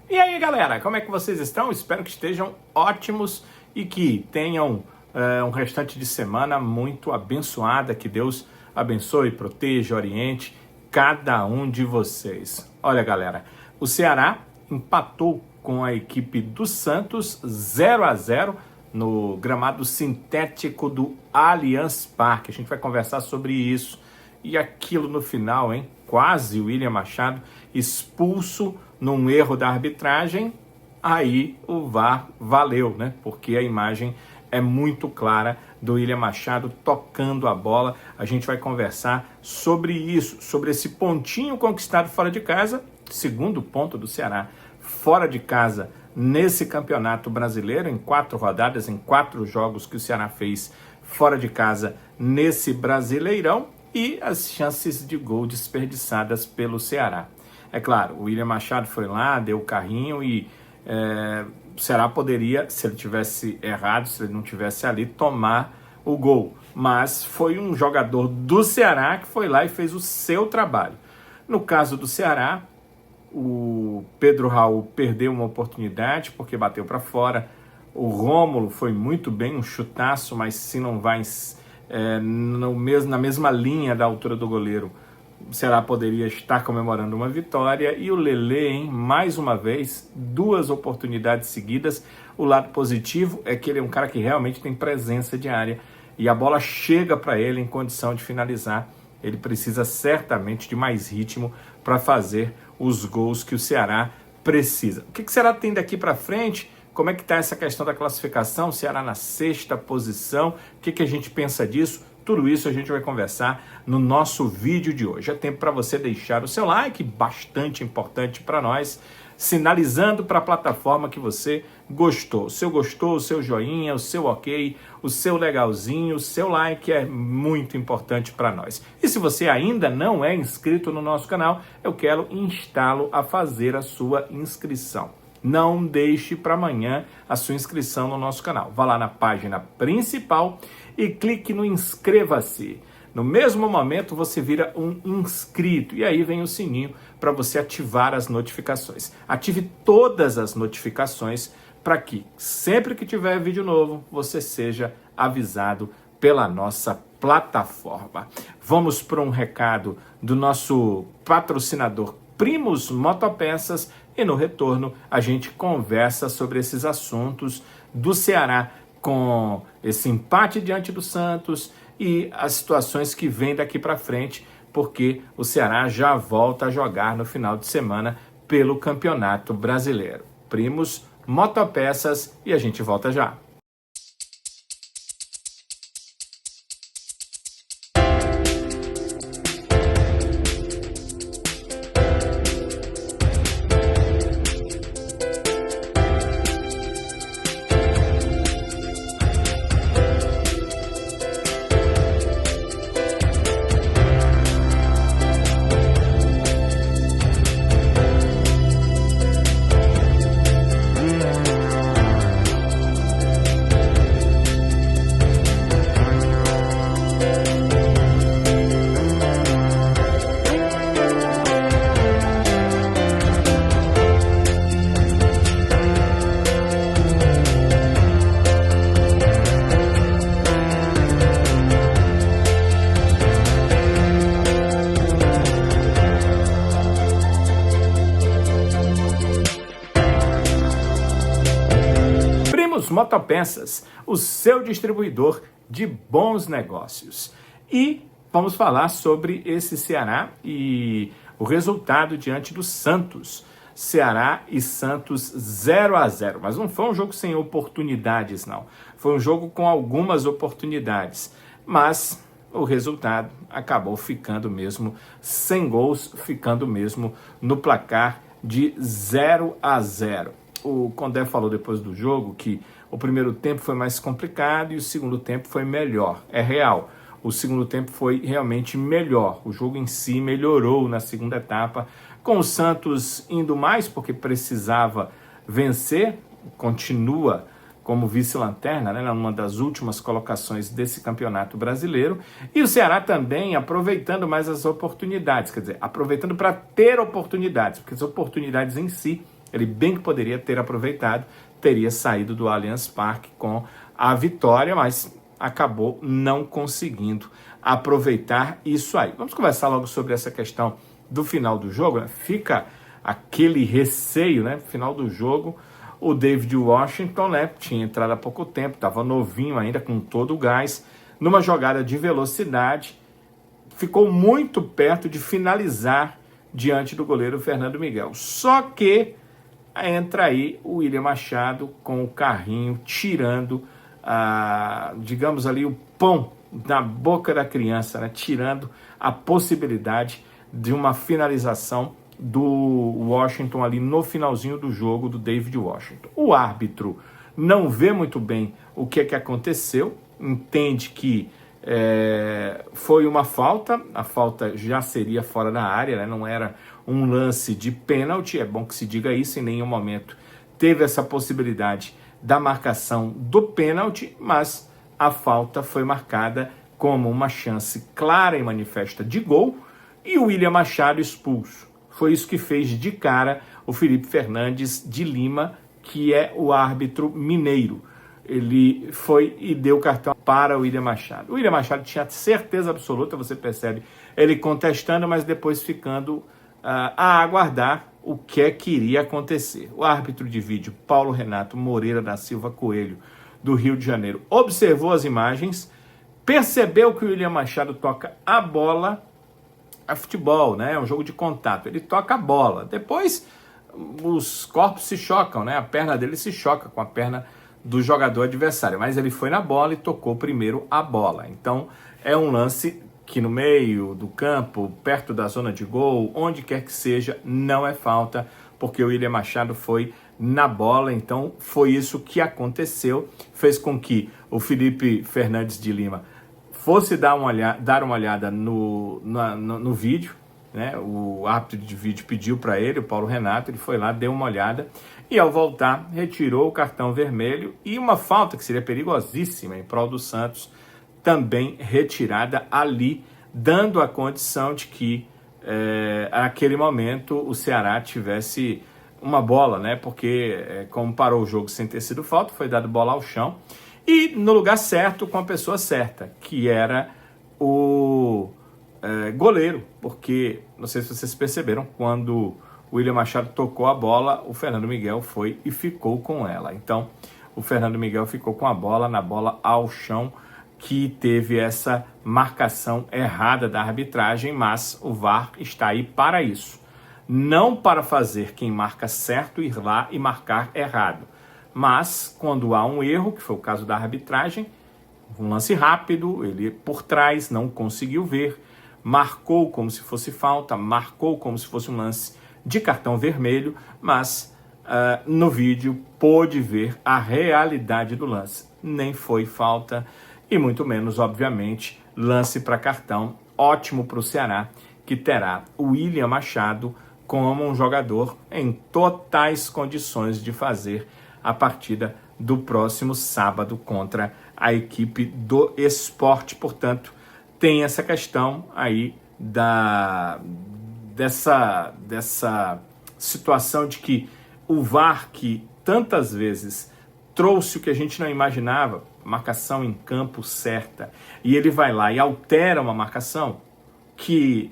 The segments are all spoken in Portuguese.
E aí, galera, como é que vocês estão? Espero que estejam ótimos e que tenham um restante de semana muito abençoada. Que Deus abençoe, proteja, oriente cada um de vocês. Olha, galera, o Ceará empatou com a equipe do Santos 0-0 no gramado sintético do Allianz Parque. A gente vai conversar sobre isso e aquilo no final, hein? Quase o William Machado expulso num erro da arbitragem. Aí o VAR valeu, né? Porque a imagem é muito clara do William Machado tocando a bola. A gente vai conversar sobre isso, sobre esse pontinho conquistado fora de casa, segundo ponto do Ceará fora de casa nesse campeonato brasileiro, em 4 rodadas, em 4 jogos que o Ceará fez fora de casa nesse Brasileirão, e as chances de gol desperdiçadas pelo Ceará. É claro, o William Machado foi lá, deu o carrinho e o Ceará poderia, se ele tivesse errado, se ele não tivesse ali, tomar o gol. Mas foi um jogador do Ceará que foi lá e fez o seu trabalho. No caso do Ceará, o Pedro Raul perdeu uma oportunidade porque bateu para fora. O Rômulo foi muito bem, um chutaço, mas se não vai na mesma linha da altura do goleiro, o Ceará poderia estar comemorando uma vitória. E o Lelê, hein, mais uma vez, 2 oportunidades seguidas. O lado positivo é que ele é um cara que realmente tem presença de área e a bola chega para ele em condição de finalizar. Ele precisa certamente de mais ritmo para fazer os gols que o Ceará precisa. O que o Ceará tem daqui para frente? Como é que está essa questão da classificação? O Ceará na 6ª posição. O que a gente pensa disso? Tudo isso a gente vai conversar no nosso vídeo de hoje. É tempo para você deixar o seu like, bastante importante para nós, sinalizando para a plataforma que você gostou. O seu gostou, o seu joinha, o seu ok, o seu legalzinho, o seu like é muito importante para nós. E se você ainda não é inscrito no nosso canal, eu quero instá-lo a fazer a sua inscrição. Não deixe para amanhã a sua inscrição no nosso canal. Vá lá na página principal e clique no inscreva-se. No mesmo momento você vira um inscrito e aí vem o sininho para você ativar as notificações. Ative todas as notificações para que sempre que tiver vídeo novo você seja avisado pela nossa plataforma. Vamos para um recado do nosso patrocinador Primus Motopeças e no retorno a gente conversa sobre esses assuntos do Ceará com esse empate diante do Santos e as situações que vêm daqui para frente, porque o Ceará já volta a jogar no final de semana pelo Campeonato Brasileiro. Primus Motopeças e a gente volta já. Motopeças, o seu distribuidor de bons negócios. E vamos falar sobre esse Ceará e o resultado diante do Santos. Ceará e Santos 0-0, mas não foi um jogo sem oportunidades, não. Foi um jogo com algumas oportunidades, mas o resultado acabou ficando mesmo sem gols, ficando mesmo no placar de 0-0. O Condé falou depois do jogo que o primeiro tempo foi mais complicado e o segundo tempo foi melhor. É real, o segundo tempo foi realmente melhor. O jogo em si melhorou na segunda etapa, com o Santos indo mais porque precisava vencer, continua como vice-lanterna, né, numa das últimas colocações desse campeonato brasileiro, e o Ceará também aproveitando mais as oportunidades, quer dizer, aproveitando para ter oportunidades, porque as oportunidades em si Ele bem que poderia ter aproveitado, teria saído do Allianz Parque com a vitória, mas acabou não conseguindo aproveitar isso aí. Vamos conversar logo sobre essa questão do final do jogo, né? Fica aquele receio, né? Final do jogo, o David Washington, né? Tinha entrado há pouco tempo, estava novinho ainda, com todo o gás, numa jogada de velocidade, ficou muito perto de finalizar diante do goleiro Fernando Miguel. Só que entra aí o William Machado com o carrinho, tirando, digamos ali, o pão da boca da criança, né? Tirando a possibilidade de uma finalização do Washington ali no finalzinho do jogo, do David Washington. O árbitro não vê muito bem o que aconteceu, entende que foi uma falta, a falta já seria fora da área, né? Não era um lance de pênalti, é bom que se diga isso, em nenhum momento teve essa possibilidade da marcação do pênalti, mas a falta foi marcada como uma chance clara e manifesta de gol e o William Machado expulso. Foi isso que fez de cara o Felipe Fernandes de Lima, que é o árbitro mineiro. Ele foi e deu cartão para o William Machado. O William Machado tinha certeza absoluta, você percebe, ele contestando, mas depois ficando a aguardar o que iria acontecer. O árbitro de vídeo, Paulo Renato Moreira da Silva Coelho, do Rio de Janeiro, observou as imagens, percebeu que o William Machado toca a bola, a futebol, né? É um jogo de contato, ele toca a bola, depois os corpos se chocam, né? A perna dele se choca com a perna do jogador adversário, mas ele foi na bola e tocou primeiro a bola. Então é um lance que no meio do campo, perto da zona de gol, onde quer que seja, não é falta, porque o William Machado foi na bola. Então foi isso que aconteceu, fez com que o Felipe Fernandes de Lima fosse dar uma olhada no vídeo, né? O árbitro de vídeo pediu para ele, o Paulo Renato, ele foi lá, deu uma olhada e ao voltar retirou o cartão vermelho e uma falta que seria perigosíssima em prol do Santos, também retirada ali, dando a condição de que naquele momento o Ceará tivesse uma bola, né? Porque como parou o jogo sem ter sido falta, foi dado bola ao chão e no lugar certo, com a pessoa certa, que era o goleiro, porque não sei se vocês perceberam, quando o William Machado tocou a bola, o Fernando Miguel foi e ficou com ela. Então o Fernando Miguel ficou com a bola, na bola ao chão, que teve essa marcação errada da arbitragem, mas o VAR está aí para isso. Não para fazer quem marca certo ir lá e marcar errado, mas quando há um erro, que foi o caso da arbitragem, um lance rápido, ele por trás não conseguiu ver, marcou como se fosse falta, marcou como se fosse um lance de cartão vermelho, mas no vídeo pôde ver a realidade do lance. Nem foi falta e muito menos, obviamente, lance para cartão. Ótimo para o Ceará, que terá o William Machado como um jogador em totais condições de fazer a partida do próximo sábado contra a equipe do Sport. Portanto, tem essa questão aí dessa situação de que o VAR, que tantas vezes trouxe o que a gente não imaginava, marcação em campo certa, e ele vai lá e altera uma marcação que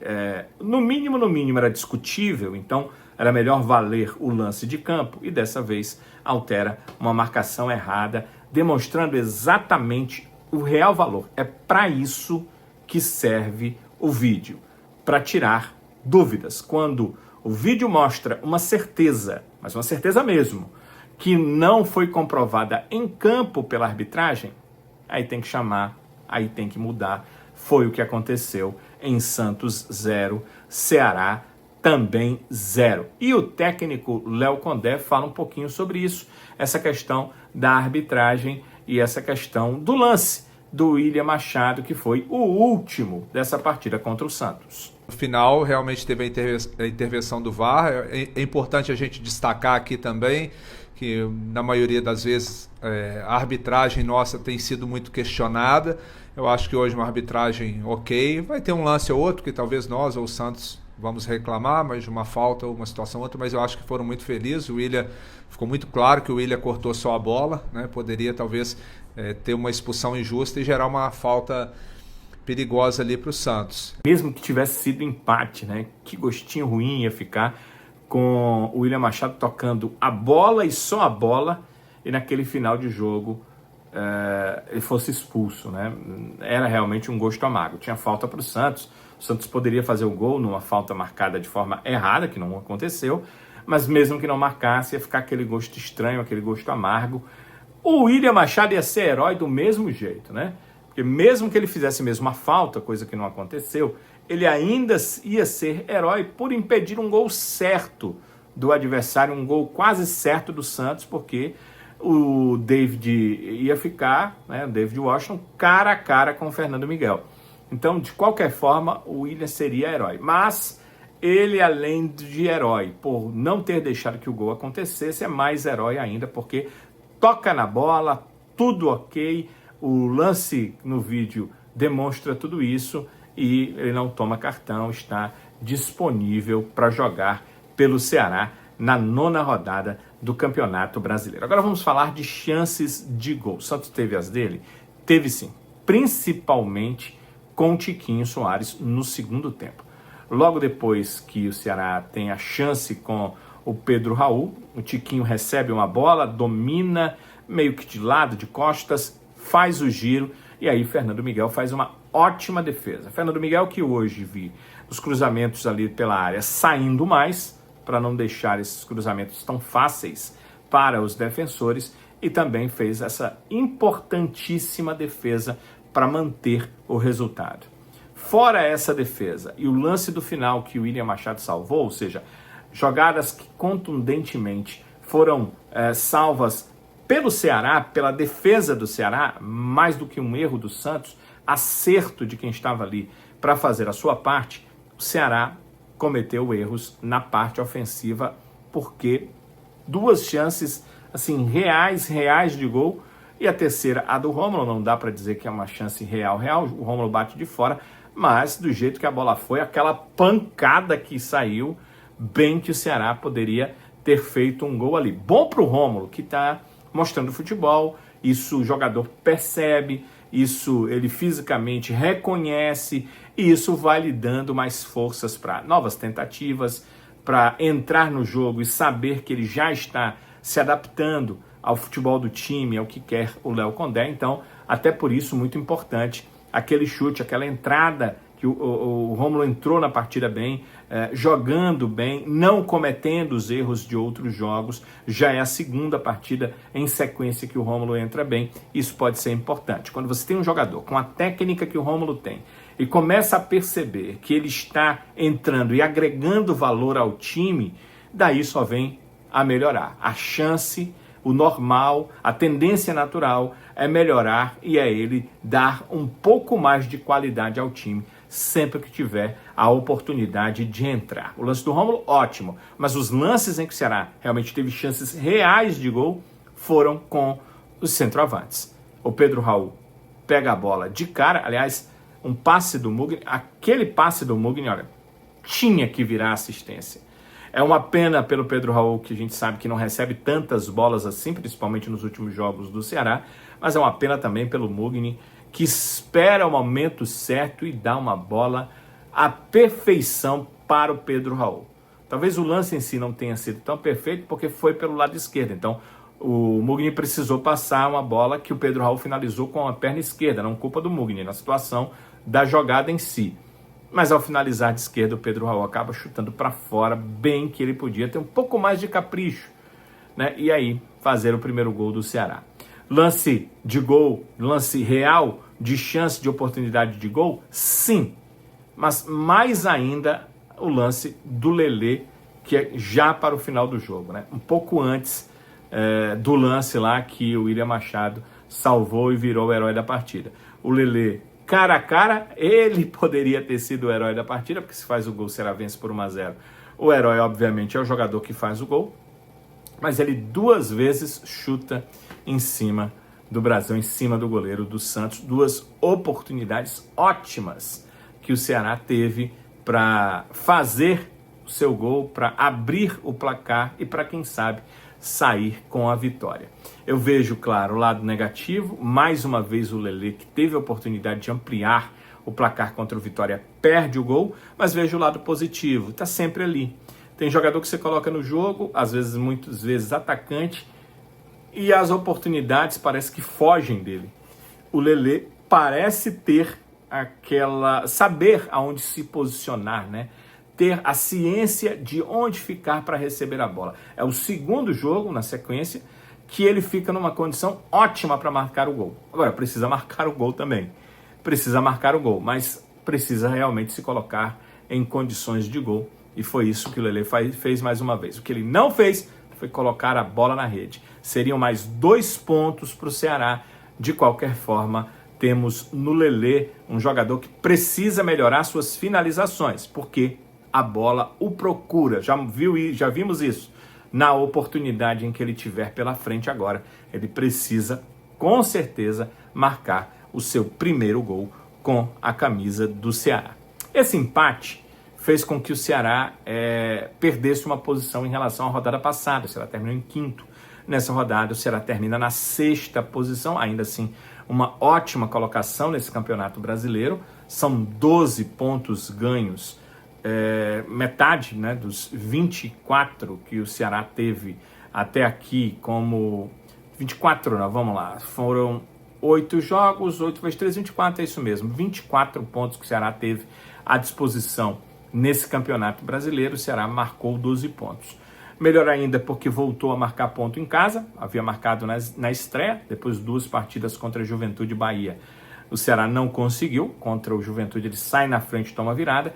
no mínimo era discutível, então era melhor valer o lance de campo, e dessa vez altera uma marcação errada, demonstrando exatamente o real valor. É para isso que serve o vídeo, para tirar dúvidas. Quando o vídeo mostra uma certeza, mas uma certeza mesmo, que não foi comprovada em campo pela arbitragem, aí tem que chamar, aí tem que mudar. Foi o que aconteceu em Santos 0, Ceará também 0. E o técnico Léo Condé fala um pouquinho sobre isso, essa questão da arbitragem e essa questão do lance do William Machado, que foi o último dessa partida contra o Santos. No final, realmente teve a intervenção do VAR. É importante a gente destacar aqui também que, na maioria das vezes, a arbitragem nossa tem sido muito questionada. Eu acho que hoje uma arbitragem ok. Vai ter um lance ou outro que talvez nós ou o Santos vamos reclamar, mas de uma falta ou uma situação outra, mas eu acho que foram muito felizes. O William, ficou muito claro que o William cortou só a bola, né? Poderia talvez ter uma expulsão injusta e gerar uma falta perigosa ali para o Santos. Mesmo que tivesse sido empate, né? Que gostinho ruim ia ficar com o William Machado tocando a bola e só a bola, e naquele final de jogo ele fosse expulso, né? Era realmente um gosto amargo. Tinha falta para o Santos poderia fazer o gol numa falta marcada de forma errada, que não aconteceu, mas mesmo que não marcasse, ia ficar aquele gosto estranho, aquele gosto amargo. O William Machado ia ser herói do mesmo jeito, né? Porque mesmo que ele fizesse mesmo uma falta, coisa que não aconteceu, ele ainda ia ser herói por impedir um gol certo do adversário, um gol quase certo do Santos, porque o David ia ficar, né, o David Washington, cara a cara com o Fernando Miguel. Então, de qualquer forma, o William seria herói. Mas ele, além de herói, por não ter deixado que o gol acontecesse, é mais herói ainda, porque toca na bola, tudo ok. O lance no vídeo demonstra tudo isso e ele não toma cartão, está disponível para jogar pelo Ceará na 9ª rodada do Campeonato Brasileiro. Agora vamos falar de chances de gol. O Santos teve as dele? Teve sim, principalmente com o Tiquinho Soares no segundo tempo. Logo depois que o Ceará tem a chance com o Pedro Raul, o Tiquinho recebe uma bola, domina meio que de lado, de costas, faz o giro e aí Fernando Miguel faz uma ótima defesa. Fernando Miguel, que hoje vi os cruzamentos ali pela área saindo mais, para não deixar esses cruzamentos tão fáceis para os defensores, e também fez essa importantíssima defesa para manter o resultado. Fora essa defesa e o lance do final que o William Machado salvou, ou seja, jogadas que contundentemente foram salvas pelo Ceará, pela defesa do Ceará, mais do que um erro do Santos, acerto de quem estava ali para fazer a sua parte, o Ceará cometeu erros na parte ofensiva, porque 2 chances assim reais de gol, e a terceira, a do Rômulo, não dá para dizer que é uma chance real, o Rômulo bate de fora, mas do jeito que a bola foi, aquela pancada que saiu, bem que o Ceará poderia ter feito um gol ali. Bom para o Rômulo, que está mostrando futebol, isso o jogador percebe, isso ele fisicamente reconhece, e isso vai lhe dando mais forças para novas tentativas, para entrar no jogo e saber que ele já está se adaptando ao futebol do time, ao que quer o Léo Condé. Então, até por isso, muito importante, aquele chute, aquela entrada que o Rômulo entrou na partida bem, jogando bem, não cometendo os erros de outros jogos. Já é a segunda partida em sequência que o Rômulo entra bem. Isso pode ser importante. Quando você tem um jogador com a técnica que o Rômulo tem e começa a perceber que ele está entrando e agregando valor ao time, daí só vem a melhorar. A chance, o normal, a tendência natural é melhorar e é ele dar um pouco mais de qualidade ao time sempre que tiver a oportunidade de entrar. O lance do Rômulo, ótimo, mas os lances em que o Ceará realmente teve chances reais de gol foram com os centroavantes. O Pedro Raul pega a bola de cara, aliás, um passe do Mugni, aquele passe do Mugni, olha, tinha que virar assistência. É uma pena pelo Pedro Raul, que a gente sabe que não recebe tantas bolas assim, principalmente nos últimos jogos do Ceará, mas é uma pena também pelo Mugni, que espera o momento certo e dá uma bola à perfeição para o Pedro Raul. Talvez o lance em si não tenha sido tão perfeito, porque foi pelo lado esquerdo. Então, o Mugni precisou passar uma bola que o Pedro Raul finalizou com a perna esquerda, não culpa do Mugni, na situação da jogada em si. Mas ao finalizar de esquerda, o Pedro Raul acaba chutando para fora, bem que ele podia ter um pouco mais de capricho, né? E aí fazer o primeiro gol do Ceará. Lance de gol, lance real, de chance de oportunidade de gol? Sim, mas mais ainda o lance do Lelê, que é já para o final do jogo, né? Um pouco antes do lance lá que o William Machado salvou e virou o herói da partida. O Lelê, cara a cara, ele poderia ter sido o herói da partida, porque se faz o gol, será vence por 1-0. O herói, obviamente, é o jogador que faz o gol, mas ele 2 vezes chuta em cima do Brasil, em cima do goleiro do Santos. 2 oportunidades ótimas que o Ceará teve para fazer o seu gol, para abrir o placar e para, quem sabe, sair com a vitória. Eu vejo, claro, o lado negativo. Mais uma vez o Lelê, que teve a oportunidade de ampliar o placar contra o Vitória, perde o gol, mas vejo o lado positivo, está sempre ali. Tem jogador que você coloca no jogo, às vezes, muitas vezes atacante, e as oportunidades parece que fogem dele. O Lelê parece ter saber aonde se posicionar, né? Ter a ciência de onde ficar para receber a bola. É o segundo jogo na sequência que ele fica numa condição ótima para marcar o gol. Agora, precisa marcar o gol também. Precisa marcar o gol, mas precisa realmente se colocar em condições de gol. E foi isso que o Lelê fez mais uma vez. O que ele não fez foi colocar a bola na rede. Seriam mais 2 pontos para o Ceará. De qualquer forma, temos no Lelê um jogador que precisa melhorar suas finalizações, porque a bola o procura. Já vimos isso na oportunidade em que ele tiver pela frente agora. Ele precisa, com certeza, marcar o seu primeiro gol com a camisa do Ceará. Esse empate fez com que o Ceará perdesse uma posição em relação à rodada passada. O Ceará terminou em 5º. Nessa rodada, o Ceará termina na 6ª posição, ainda assim uma ótima colocação nesse Campeonato Brasileiro. São 12 pontos ganhos, metade, né, dos 24 que o Ceará teve até aqui como... 24 não, vamos lá, foram 8 jogos, 8 vezes 3, 24, é isso mesmo. 24 pontos que o Ceará teve à disposição nesse Campeonato Brasileiro. O Ceará marcou 12 pontos. Melhor ainda porque voltou a marcar ponto em casa. Havia marcado na estreia, depois 2 partidas contra a Juventude e Bahia. O Ceará não conseguiu. Contra o Juventude ele sai na frente e toma virada.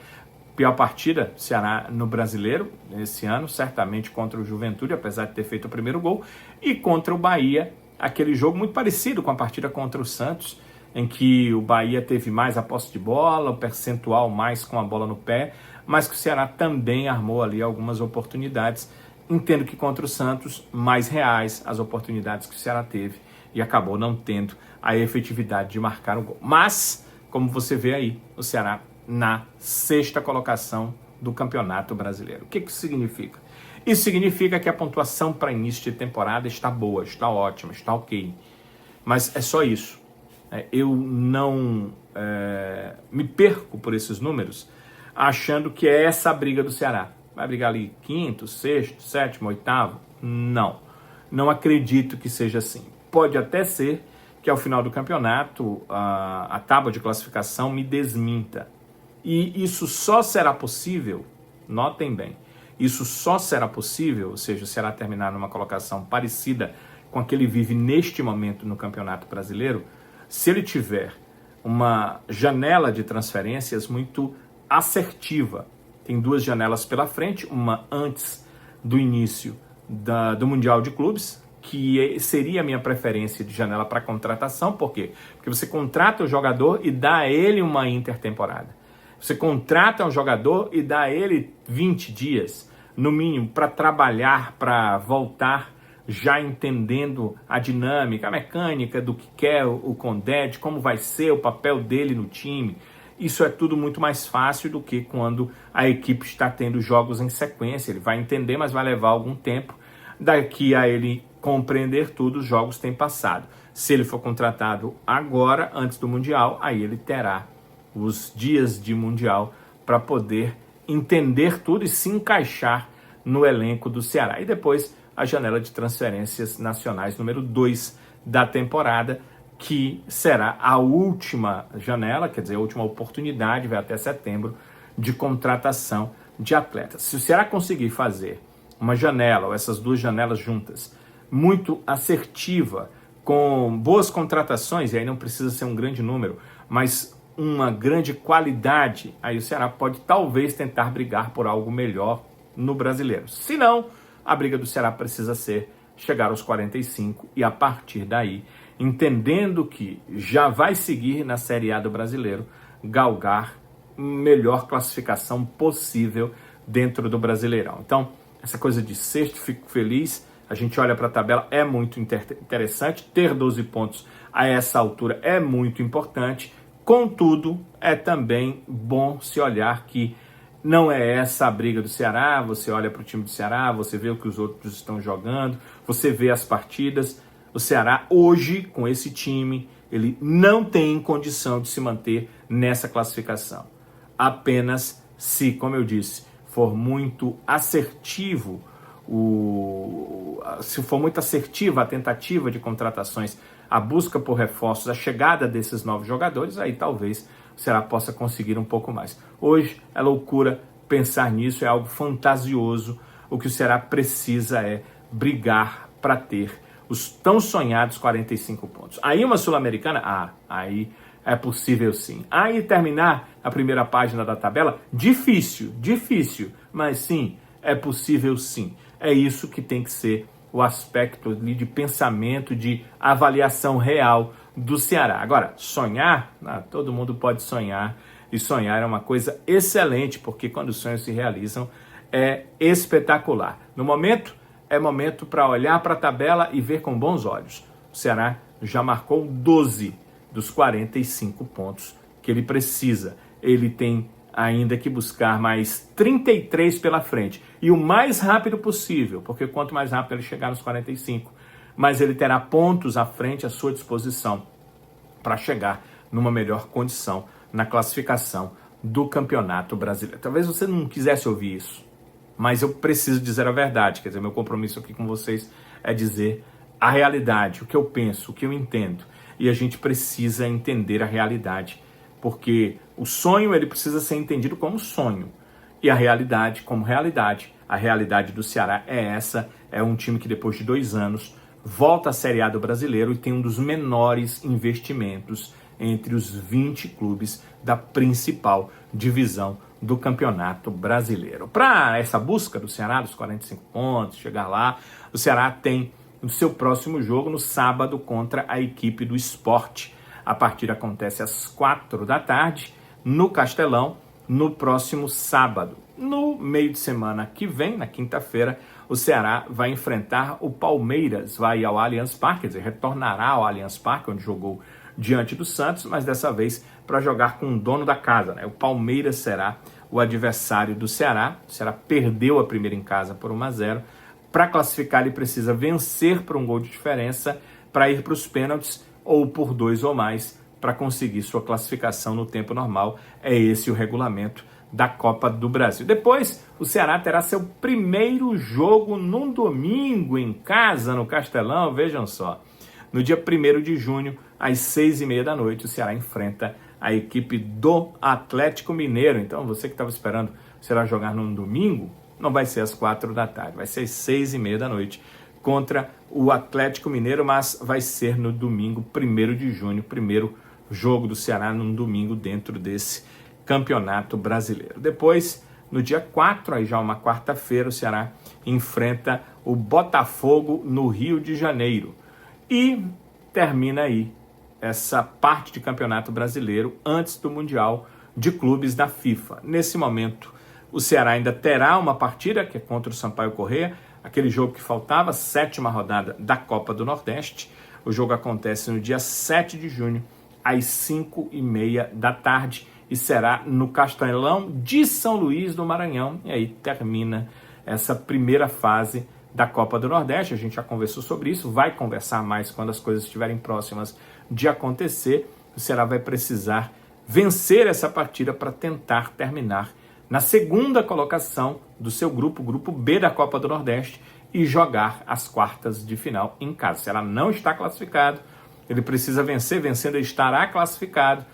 Pior partida, Ceará no Brasileiro, esse ano, certamente contra o Juventude, apesar de ter feito o primeiro gol. E contra o Bahia, aquele jogo muito parecido com a partida contra o Santos, em que o Bahia teve mais a posse de bola, o percentual mais com a bola no pé, mas que o Ceará também armou ali algumas oportunidades. Entendo que contra o Santos, mais reais as oportunidades que o Ceará teve e acabou não tendo a efetividade de marcar o gol. Mas, como você vê aí, o Ceará na 6ª colocação do Campeonato Brasileiro. O que isso significa? Isso significa que a pontuação para início de temporada está boa, está ótima, está ok. Mas é só isso. Eu não me perco por esses números achando que é essa a briga do Ceará. Vai brigar ali 5º, 6º, 7º, 8º? Não. Não acredito que seja assim. Pode até ser que ao final do campeonato a tábua de classificação me desminta. E isso só será possível, notem bem, isso só será possível, ou seja, o Ceará terminar numa colocação parecida com a que ele vive neste momento no Campeonato Brasileiro, se ele tiver uma janela de transferências muito assertiva. Tem 2 janelas pela frente, uma antes do início do Mundial de Clubes, que seria a minha preferência de janela para contratação. Por quê? Porque você contrata o jogador e dá a ele uma intertemporada. Você contrata um jogador e dá a ele 20 dias, no mínimo, para trabalhar, para voltar já entendendo a dinâmica, a mecânica do que quer o Condé, de como vai ser o papel dele no time. Isso é tudo muito mais fácil do que quando a equipe está tendo jogos em sequência. Ele vai entender, mas vai levar algum tempo. Daqui a ele compreender tudo, os jogos têm passado. Se ele for contratado agora, antes do Mundial, aí ele terá os dias de Mundial para poder entender tudo e se encaixar no elenco do Ceará. E depois a janela de transferências nacionais número 2 da temporada, que será a última janela, quer dizer, a última oportunidade, vai até setembro, de contratação de atletas. Se o Ceará conseguir fazer uma janela, ou essas 2 janelas juntas, muito assertiva, com boas contratações, e aí não precisa ser um grande número, mas uma grande qualidade, aí o Ceará pode talvez tentar brigar por algo melhor no Brasileiro. Se não, a briga do Ceará precisa ser chegar aos 45 e a partir daí, entendendo que já vai seguir na Série A do Brasileiro, galgar melhor classificação possível dentro do Brasileirão. Então, essa coisa de sexto, fico feliz, a gente olha para a tabela, é muito interessante, ter 12 pontos a essa altura é muito importante. Contudo, é também bom se olhar que Não é essa a briga do Ceará. Você olha para o time do Ceará, você vê o que os outros estão jogando, você vê as partidas. O Ceará hoje, com esse time, ele não tem condição de se manter nessa classificação. Apenas se, como eu disse, for muito assertivo, se for muito assertiva a tentativa de contratações, a busca por reforços, a chegada desses novos jogadores, aí talvez o Ceará possa conseguir um pouco mais. Hoje é loucura pensar nisso, é algo fantasioso. O que o Ceará precisa é brigar para ter os tão sonhados 45 pontos. Aí uma Sul-Americana, aí é possível sim. Aí terminar a primeira página da tabela, difícil, mas sim, é possível sim. É isso que tem que ser o aspecto ali de pensamento, de avaliação real do Ceará. Agora, sonhar, todo mundo pode sonhar, e sonhar é uma coisa excelente, porque quando os sonhos se realizam, é espetacular. No momento, é momento para olhar para a tabela e ver com bons olhos. O Ceará já marcou 12 dos 45 pontos que ele precisa. Ele tem ainda que buscar mais 33 pela frente. E o mais rápido possível, porque quanto mais rápido ele chegar nos 45, mais ele terá pontos à frente à sua disposição para chegar numa melhor condição na classificação do Campeonato Brasileiro. Talvez você não quisesse ouvir isso, mas eu preciso dizer a verdade. Quer dizer, meu compromisso aqui com vocês é dizer a realidade, o que eu penso, o que eu entendo. E a gente precisa entender a realidade, porque o sonho ele precisa ser entendido como sonho e a realidade como realidade. A realidade do Ceará é essa, é um time que depois de 2 anos volta à Série A do Brasileiro e tem um dos menores investimentos entre os 20 clubes da principal divisão do Campeonato Brasileiro. Para essa busca do Ceará, dos 45 pontos, chegar lá, o Ceará tem o seu próximo jogo no sábado contra a equipe do Sport. A partida acontece às 4h no Castelão, no próximo sábado. No meio de semana que vem, na quinta-feira, o Ceará vai enfrentar o Palmeiras, vai ao Allianz Parque, quer dizer, retornará ao Allianz Parque, onde jogou diante do Santos, mas dessa vez para jogar com o dono da casa, né? O Palmeiras será o adversário do Ceará. O Ceará perdeu a primeira em casa por 1-0. Para classificar, ele precisa vencer por um gol de diferença para ir para os pênaltis ou por 2 ou mais para conseguir sua classificação no tempo normal. É esse o regulamento da Copa do Brasil. Depois, o Ceará terá seu primeiro jogo num domingo em casa, no Castelão, vejam só. No dia 1º de junho, às 6h30, o Ceará enfrenta a equipe do Atlético Mineiro. Então, você que estava esperando o Ceará jogar num domingo, não vai ser às 4h, vai ser às 6h30 contra o Atlético Mineiro, mas vai ser no domingo 1º de junho, primeiro jogo do Ceará num domingo dentro desse Campeonato Brasileiro. Depois, no dia 4, aí já uma quarta-feira, o Ceará enfrenta o Botafogo no Rio de Janeiro. E termina aí essa parte de Campeonato Brasileiro antes do Mundial de Clubes da FIFA. Nesse momento, o Ceará ainda terá uma partida, que é contra o Sampaio Corrêa, aquele jogo que faltava, 7ª rodada da Copa do Nordeste. O jogo acontece no dia 7 de junho, às 5h30 e será no Castelão de São Luís do Maranhão. E aí termina essa primeira fase da Copa do Nordeste. A gente já conversou sobre isso, vai conversar mais quando as coisas estiverem próximas de acontecer. O Ceará vai precisar vencer essa partida para tentar terminar na segunda colocação do seu grupo, grupo B da Copa do Nordeste, e jogar as quartas de final em casa. O Ceará não está classificado, ele precisa vencer, vencendo ele estará classificado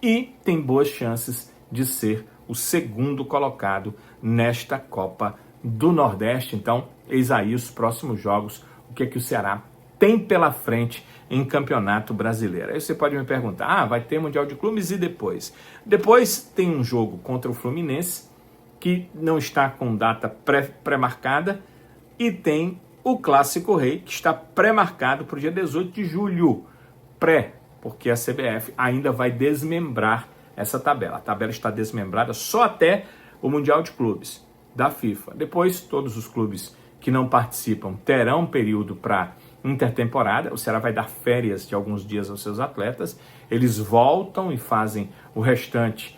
e tem boas chances de ser o segundo colocado nesta Copa do Nordeste. Então, eis aí os próximos jogos, o que é que o Ceará tem pela frente em Campeonato Brasileiro. Aí você pode me perguntar, vai ter Mundial de Clubes e depois? Depois tem um jogo contra o Fluminense, que não está com data pré-marcada, e tem o Clássico Rei, que está pré-marcado para o dia 18 de julho. Porque a CBF ainda vai desmembrar essa tabela. A tabela está desmembrada só até o Mundial de Clubes da FIFA. Depois, todos os clubes que não participam terão um período para intertemporada. O Ceará vai dar férias de alguns dias aos seus atletas. Eles voltam e fazem o restante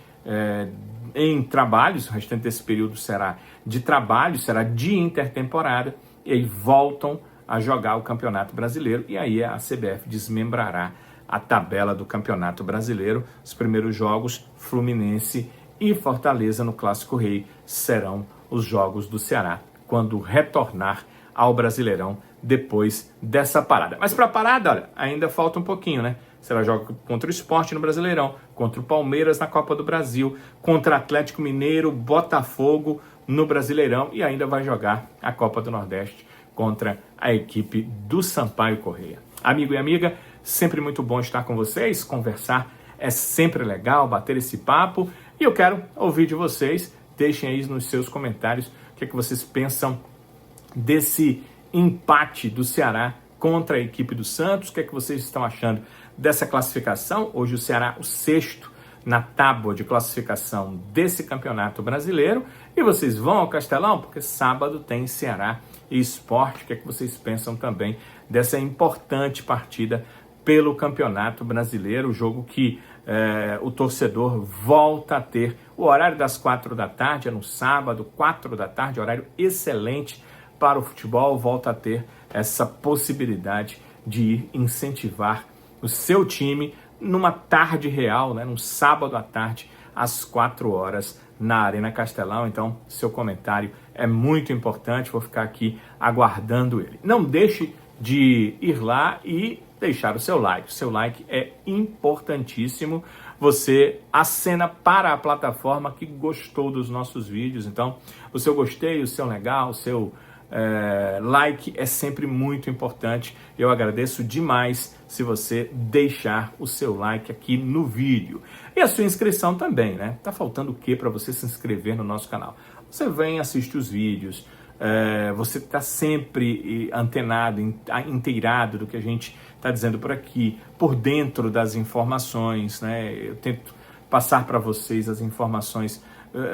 em trabalhos, o restante desse período será de trabalho, será de intertemporada, e aí voltam a jogar o Campeonato Brasileiro, e aí a CBF desmembrará a tabela do Campeonato Brasileiro. Os primeiros jogos, Fluminense e Fortaleza no Clássico Rei, serão os jogos do Ceará, quando retornar ao Brasileirão depois dessa parada. Mas para a parada, olha, ainda falta um pouquinho, né? Será jogo contra o Sport no Brasileirão, contra o Palmeiras na Copa do Brasil, contra Atlético Mineiro, Botafogo no Brasileirão, e ainda vai jogar a Copa do Nordeste contra a equipe do Sampaio Corrêa. Amigo e amiga, sempre muito bom estar com vocês, conversar é sempre legal, bater esse papo, e eu quero ouvir de vocês. Deixem aí nos seus comentários o que é que vocês pensam desse empate do Ceará contra a equipe do Santos. O que é que vocês estão achando dessa classificação? Hoje o Ceará, o sexto na tábua de classificação desse Campeonato Brasileiro. E vocês vão ao Castelão? Porque sábado tem Ceará e Sport. O que é que vocês pensam também dessa importante partida pelo Campeonato Brasileiro? O jogo que o torcedor volta a ter. O horário das 4 da tarde, é no sábado, 4 da tarde, horário excelente para o futebol. Volta a ter essa possibilidade de ir incentivar o seu time numa tarde real, né, num sábado à tarde, às 4 horas, na Arena Castelão. Então, seu comentário é muito importante, vou ficar aqui aguardando ele. Não deixe de ir lá e deixar o seu like. O seu like é importantíssimo. Você acena para a plataforma que gostou dos nossos vídeos. Então, o seu gostei, o seu legal, o seu like é sempre muito importante. Eu agradeço demais se você deixar o seu like aqui no vídeo. E a sua inscrição também, né? Tá faltando o que para você se inscrever no nosso canal? Você vem, assiste os vídeos, você está sempre antenado, inteirado do que a gente está dizendo por aqui, por dentro das informações, né? Eu tento passar para vocês as informações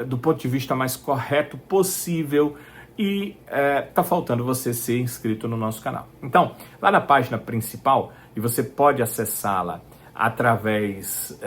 do ponto de vista mais correto possível. E tá faltando você ser inscrito no nosso canal. Então, lá na página principal, e você pode acessá-la através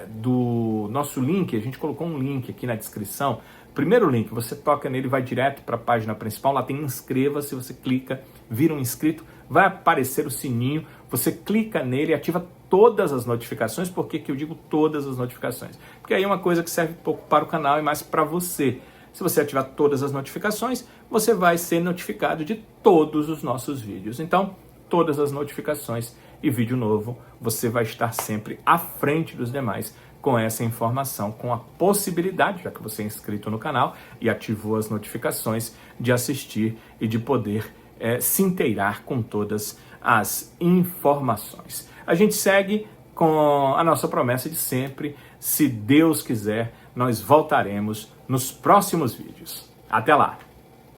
do nosso link, a gente colocou um link aqui na descrição. Primeiro link, você toca nele, vai direto para a página principal, lá tem inscreva-se, você clica, vira um inscrito, vai aparecer o sininho, você clica nele e ativa todas as notificações. Por que eu digo todas as notificações? Porque aí é uma coisa que serve pouco para o canal e mais para você. Se você ativar todas as notificações, você vai ser notificado de todos os nossos vídeos. Então, todas as notificações e vídeo novo, você vai estar sempre à frente dos demais com essa informação, com a possibilidade, já que você é inscrito no canal e ativou as notificações, de assistir e de poder se inteirar com todas as informações. A gente segue com a nossa promessa de sempre. Se Deus quiser, nós voltaremos nos próximos vídeos. Até lá!